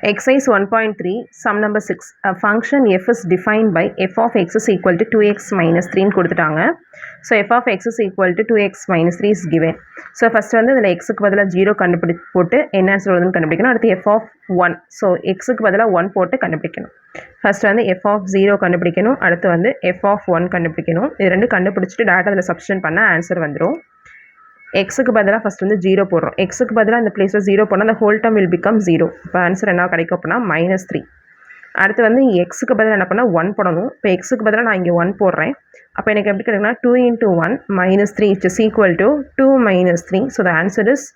Exercise 1.3, sum number 6. A function f is defined by f of x is equal to 2x minus 3 கொடுத்துட்டாங்க. So f of x is equal to 2x minus 3 is given. So first வந்து இதில் xக்கு பதிலாக 0 போட்டு என்ன answer வருதுன்னு கண்டுபிடிக்கணும். அடுத்து f of 1. So xக்கு பதிலாக 1 போட்டு கண்டுபிடிக்கணும். ஃபர்ஸ்ட் வந்து f of 0 கண்டுபிடிக்கணும். அடுத்து வந்து f of 1 கண்டுபிடிக்கணும். இது ரெண்டு கண்டுபிடிச்சிட்டு டேரக்டாக அதில் சப்ஸ்டிட்யூட் பண்ண ஆன்சர் வந்துடும். எக்ஸுக்கு பதிலாக ஃபஸ்ட் வந்து 0 போடுறோம். எக்ஸுக்கு பதிலாக இந்த பிளேஸில் 0 போனால் அந்த ஹோல் டேர்ம் வில் பிகம் 0. இப்போ ஆன்சர் என்ன கிடைக்கும் அப்படின்னா -3. அடுத்து வந்து எக்ஸுக்கு பதிலாக என்ன பண்ணால் 1 போடணும். இப்போ எக்ஸுக்கு பதிலாக நான் இங்கே 1 போடுறேன். அப்போ எனக்கு எப்படி கிடைக்குன்னா 2 × 1 -3 which is equal to 2 - 3. So the answer is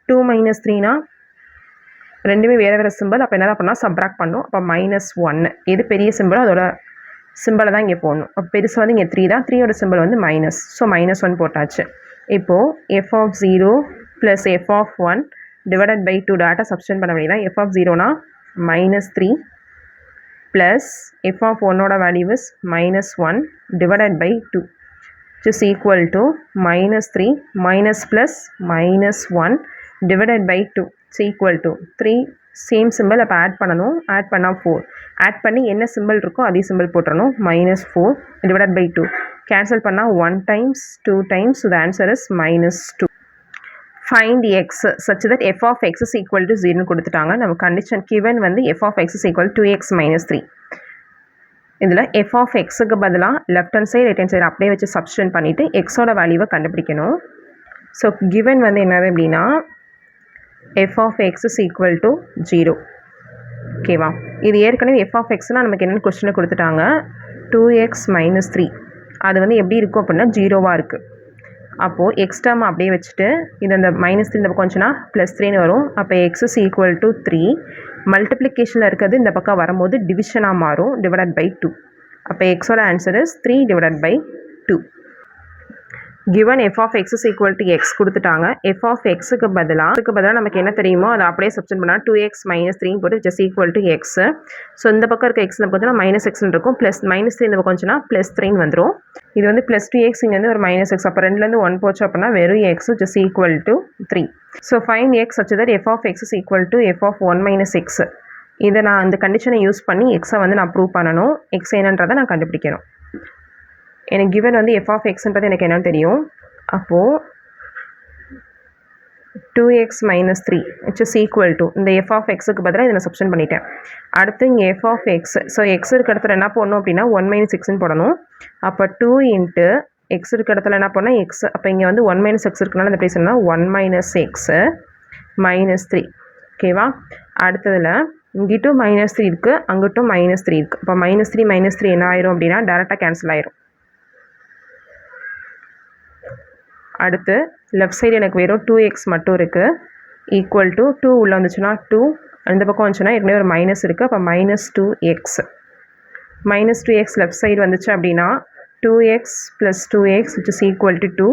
2 - 3னா ரெண்டுமே வேறு வேறு சிம்பிள். அப்போ என்ன பண்ணால் சப்ராக்ட் பண்ணும். அப்போ -1 எது பெரிய சிம்பிளோ அதோட சிம்பிளை தான் இங்கே போடணும். அப்போ பெருசு வந்து இங்கே 3 தான். 3யோட சிம்பிள் வந்து மைனஸ். ஸோ -1 போட்டாச்சு. இப்போது f of 0 plus f of 1 divided by 2 data substitute பண்ண வேண்டியதான். f of 0னா -3 plus f of 1ஓட value is -1 divided by 2 which is equal to -3 minus plus -1 divided by 2 is equal to 3. Same simple அப்போ add பண்ணணும். Add பண்ணால் 4. Add பண்ணி என்ன simple இருக்கோ அதே சிம்பிள் போட்டுறணும். -4 divided by 2 கேன்சல் பண்ணால் 1 times 2 times. So the answer is -2. Find x such that f of x is equal to 0 கொடுத்துட்டாங்க. நம்ம கண்டிஷன் given வந்து f of x is equal to 2x minus 3. இதில் f of xக்கு பதிலாக left hand side right hand side அப்படியே வச்சு substitute பண்ணிவிட்டு எக்ஸோட வேல்யூவை கண்டுபிடிக்கணும். ஸோ given வந்து என்னது அப்படின்னா f of x is equal to 0. ஓகேவா? இது ஏற்கனவே f of xனால் நமக்கு என்னென்ன கொஸ்டினை கொடுத்துட்டாங்க. 2x minus 3 அது வந்து எப்படி இருக்கும் அப்படின்னா 0வாக இருக்குது. அப்போது எக்ஸ் டேர்ம் அப்படியே வச்சுட்டு இது அந்த -3 இந்த பக்கம் வந்துச்சுன்னா +3ன்னு வரும். அப்போ x is equal to 3. மல்டிப்ளிகேஷனில் இருக்கிறது இந்த பக்கம் வரும்போது டிவிஷனாக மாறும். Divided by 2. அப்போ எக்ஸோட answer is 3 divided by 2. given f of x is equal to x கொடுத்துட்டாங்க. f of xக்கு பதிலாக நமக்கு என்ன தெரியுமோ அதை அப்படியே சப்ஸ்டிட்யூட் பண்ணால் 2x minus 3 போட்டு which is equal to x. So இந்த பக்கம் இருக்க x நம்ம பார்த்தோன்னா -x இருக்கும். -3 இந்த பக்கம் வந்துச்சுன்னா +3 வந்துடும். இது வந்து +2x இங்கே வந்து ஒரு -x. அப்போ 2லேருந்து 1 போச்சு அப்படின்னா வெறும் x which is equal to 3. So find x such that f of x is equal to f of 1 minus x. இதை நான் இந்த கண்டிஷனை யூஸ் பண்ணி எக்ஸை வந்து நான் ப்ரூவ் பண்ணணும். எக்ஸ் என்னன்றதை நான் கண்டுபிடிக்கணும். எனக்கு given வந்து f of xன்றது எனக்கு என்னன்னு தெரியும். அப்போது 2x minus 3 which is equal to இந்த f of xக்கு பதிலாக இதை நான் சப்ஸ்டிட்யூட் பண்ணிட்டேன். அடுத்து இங்கே f of x. So x இருக்க இடத்துல என்ன போடணும் அப்படின்னா 1 minus xன்னு போடணும். அப்போ 2 × x இருக்க இடத்துல என்ன பண்ணால் x. அப்போ இங்கே வந்து 1 minus x இருக்கனால இந்த பிளேஸ் என்ன 1 minus x -3. ஓகேவா? அடுத்ததில் இங்கிட்டும் -3 இருக்குது, அங்கிட்டும் -3 இருக்குது. இப்போ -3 என்ன ஆயிரும் அப்படின்னா டேரெக்டாக கேன்சல் ஆயிரும். அடுத்து லெஃப்ட் சைடு எனக்கு வெறும் 2x மட்டும் இருக்குது. ஈக்குவல் டு 2 உள்ளே வந்துச்சுன்னா 2, அந்த பக்கம் வந்துச்சுன்னா ஏற்கனவே ஒரு மைனஸ் இருக்குது. அப்போ -2x. -2x லெஃப்ட் சைடு வந்துச்சு அப்படின்னா 2x + 2x which is equal to 2.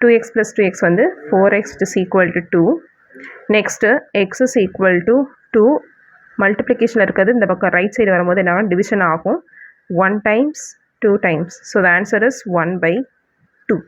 2x + 2x வந்து 4x which is equal to 2. Next x is equal to 2. மல்டிப்ளிகேஷனில் இருக்கிறது இந்த பக்கம் ரைட் சைடு வரும்போது என்ன டிவிஷன் ஆகும். 1 times 2 times. So the answer is 1/2.